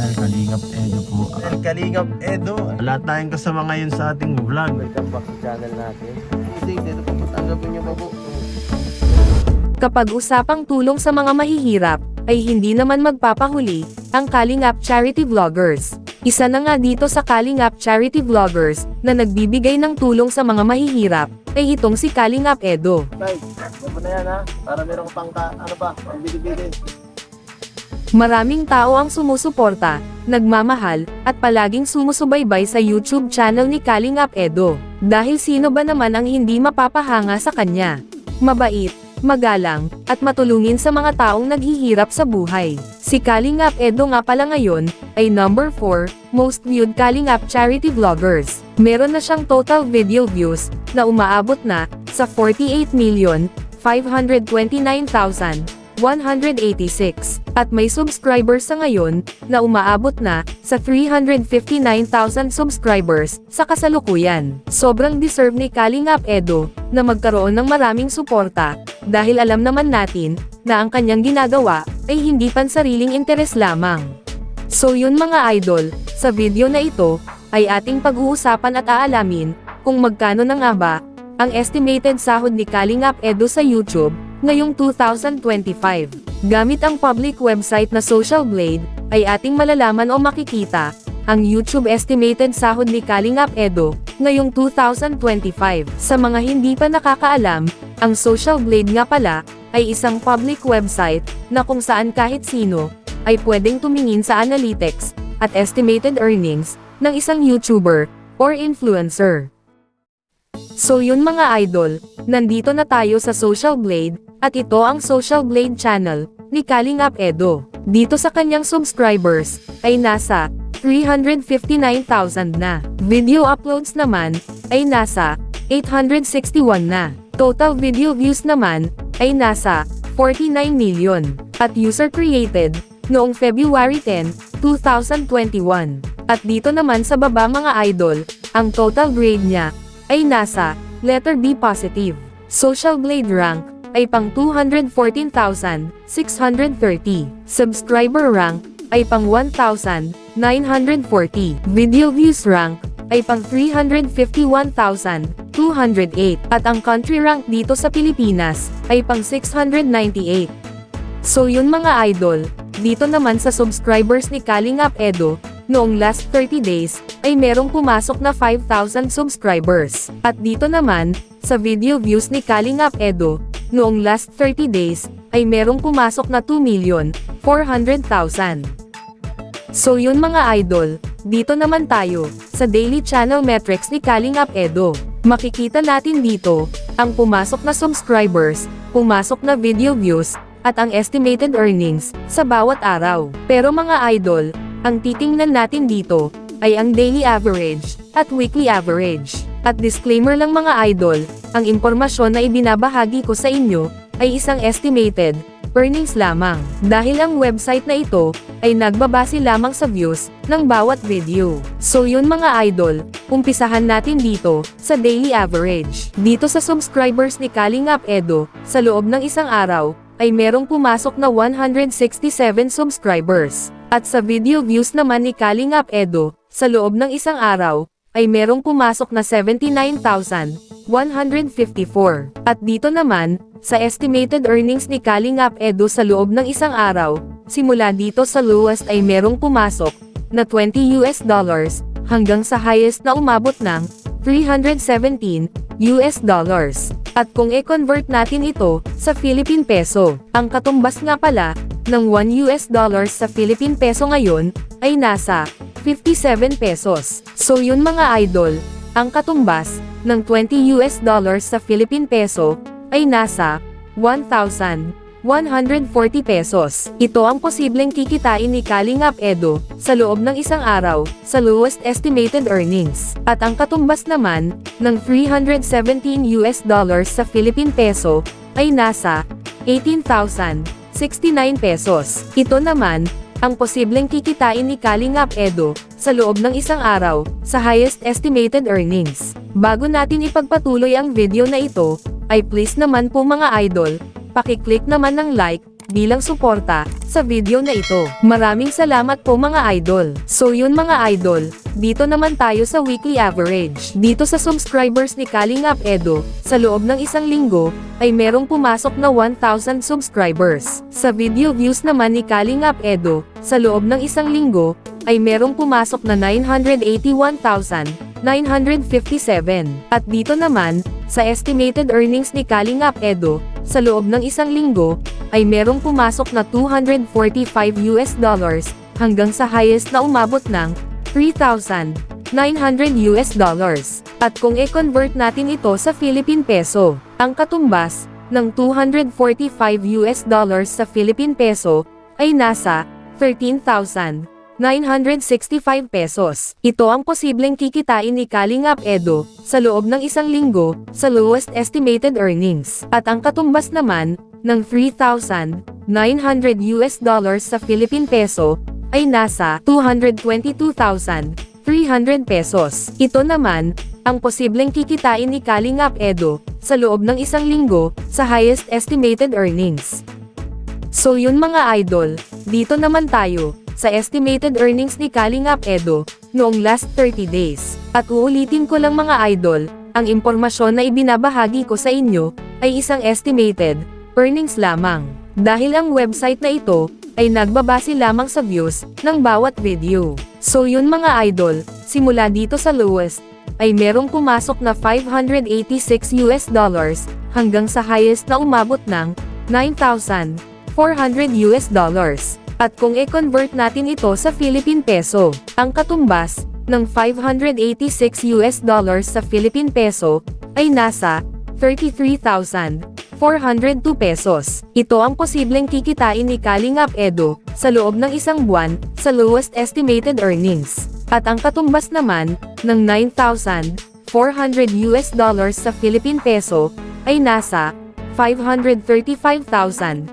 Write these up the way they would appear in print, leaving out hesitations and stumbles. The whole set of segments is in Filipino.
channel, Kalingap Edo po. Kalingap Edo, wala tayong kasama ngayon sa ating vlog. Welcome back sa channel natin. Kasi dito po, tanggapin niyo pa po. Kapag usapang tulong sa mga mahihirap, ay hindi naman magpapahuli ang Kalingap Charity Vloggers. Isa na nga dito sa Kalingap Charity Vloggers na nagbibigay ng tulong sa mga mahihirap ay itong si Kalingap Edo. Tay, ano na yan ha? Para meron pang pang-bili-bili. Maraming tao ang sumusuporta, nagmamahal, at palaging sumusubaybay sa YouTube channel ni Kalingap Edo. Dahil sino ba naman ang hindi mapapahanga sa kanya? Mabait, magalang, at matulungin sa mga taong naghihirap sa buhay. Si Kalingap Edo nga pala ngayon, ay number 4, most viewed Kalingap Charity Vloggers. Meron na siyang total video views, na umaabot na, sa 48,529,186. At may subscribers sa ngayon, na umaabot na, sa 359,000 subscribers, sa kasalukuyan. Sobrang deserve ni Kalingap Edo, na magkaroon ng maraming suporta, dahil alam naman natin, na ang kanyang ginagawa, ay hindi pansariling interes lamang. So yun mga idol, sa video na ito, ay ating pag-uusapan at aalamin, kung magkano na nga ba, ang estimated sahod ni Kalingap Edo sa YouTube, ngayong 2025. Gamit ang public website na Social Blade, ay ating malalaman o makikita, ang YouTube estimated sahod ni Kalingap Edo, ngayong 2025. Sa mga hindi pa nakakaalam, ang Social Blade nga pala, ay isang public website, na kung saan kahit sino, ay pwedeng tumingin sa analytics, at estimated earnings, ng isang YouTuber, or influencer. So yun mga idol, nandito na tayo sa Social Blade, at ito ang Social Blade channel, ni Kalingap Edo. Dito sa kanyang subscribers, ay nasa 359,000 na. Video uploads naman, ay nasa 861 na. Total video views naman, ay nasa 49 million. At user created, noong February 10, 2021. At dito naman sa baba mga idol, ang total grade niya, ay nasa letter B positive. Social Blade rank, ay pang 214,630. Subscriber rank, ay pang 1,940. Video views rank, ay pang 351,208. At ang country rank dito sa Pilipinas, ay pang 698. So yun mga idol, dito naman sa subscribers ni Kalingap Edo, noong last 30 days, ay merong pumasok na 5,000 subscribers. At dito naman, sa video views ni Kalingap Edo, noong last 30 days, ay merong pumasok na 2,400,000. So yun mga idol, dito naman tayo, sa daily channel metrics ni Kalingap Edo. Makikita natin dito, ang pumasok na subscribers, pumasok na video views, at ang estimated earnings, sa bawat araw. Pero mga idol, ang titingnan natin dito, ay ang daily average, at weekly average. At disclaimer lang mga idol, ang impormasyon na ibinabahagi ko sa inyo, ay isang estimated earnings lamang. Dahil ang website na ito, ay nagbabase lamang sa views, ng bawat video. So yun mga idol, umpisahan natin dito, sa daily average. Dito sa subscribers ni Kalingap Edo, sa loob ng isang araw, ay merong pumasok na 167 subscribers. At sa video views naman ni Kalingap Edo, sa loob ng isang araw, ay merong pumasok na 79,154. At dito naman, sa estimated earnings ni Kalingap Edo sa loob ng isang araw, simula dito sa lowest ay merong pumasok, na $20 hanggang sa highest na umabot ng $317. At kung i-convert natin ito sa Philippine Peso, ang katumbas nga pala ng $1 sa Philippine Peso ngayon ay nasa 57 pesos. So yun mga idol, ang katumbas ng $20 sa Philippine Peso ay nasa 1,140 pesos. Ito ang posibleng kikitain ni Kalingap Edo sa loob ng isang araw sa lowest estimated earnings. At ang katumbas naman ng $317 sa Philippine Peso ay nasa 18,069 pesos. Ito naman ang posibleng kikitain ni Kalingap Edo sa loob ng isang araw sa highest estimated earnings. Bago natin ipagpatuloy ang video na ito, ay please naman po mga idol, paki-click naman ng like bilang suporta sa video na ito. Maraming salamat po mga idol. So yun mga idol, dito naman tayo sa weekly average. Dito sa subscribers ni Kalingap Edo, sa loob ng isang linggo, ay merong pumasok na 1,000 subscribers. Sa video views naman ni Kalingap Edo, sa loob ng isang linggo, ay merong pumasok na 981,957. At dito naman, sa estimated earnings ni Kalingap Edo, sa loob ng isang linggo, ay merong pumasok na $245 hanggang sa highest na umabot ng $3,900. At kung i-convert natin ito sa Philippine Peso, ang katumbas ng $245 sa Philippine Peso ay nasa 13,965 pesos. Ito ang posibleng kikitain ni Kalingap Edo sa loob ng isang linggo sa lowest estimated earnings. At ang katumbas naman ng $3,900 sa Philippine Peso ay nasa 222,300 pesos. Ito naman ang posibleng kikitain ni Kalingap Edo sa loob ng isang linggo sa highest estimated earnings. So yun mga idol, dito naman tayo sa estimated earnings ni Kalingap Edo noong last 30 days. At uulitin ko lang mga idol, ang impormasyon na ibinabahagi ko sa inyo ay isang estimated earnings lamang. Dahil ang website na ito ay nagbabase lamang sa views ng bawat video. So yun mga idol, simula dito sa lowest ay merong pumasok na $586 hanggang sa highest na umabot ng $9,400. At kung i-convert natin ito sa Philippine Peso, ang katumbas ng $586 sa Philippine Peso ay nasa 33,402 pesos. Ito ang posibleng kikitain ni Kalingap Edo sa loob ng isang buwan sa lowest estimated earnings. At ang katumbas naman ng $9,400 sa Philippine Peso ay nasa 535,800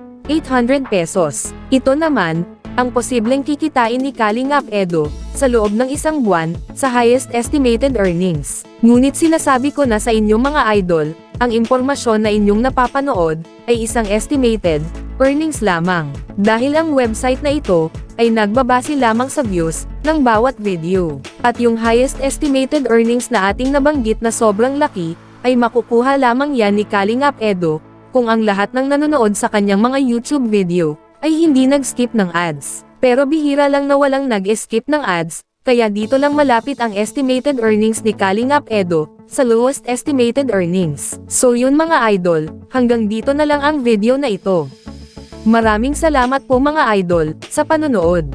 pesos. Ito naman ang posibleng kikitain ni Kalingap Edo sa loob ng isang buwan sa highest estimated earnings. Ngunit sinasabi ko na sa inyo mga idol, ang impormasyon na inyong napapanood ay isang estimated earnings lamang. Dahil ang website na ito ay nagbabase lamang sa views ng bawat video. At yung highest estimated earnings na ating nabanggit na sobrang laki ay makukuha lamang yan ni Kalingap Edo kung ang lahat ng nanonood sa kanyang mga YouTube video ay hindi nag-skip ng ads. Pero bihira lang na walang nag-skip ng ads, kaya dito lang malapit ang estimated earnings ni Kalingap Edo sa lowest estimated earnings. So yun mga idol, hanggang dito na lang ang video na ito. Maraming salamat po mga idol sa panonood.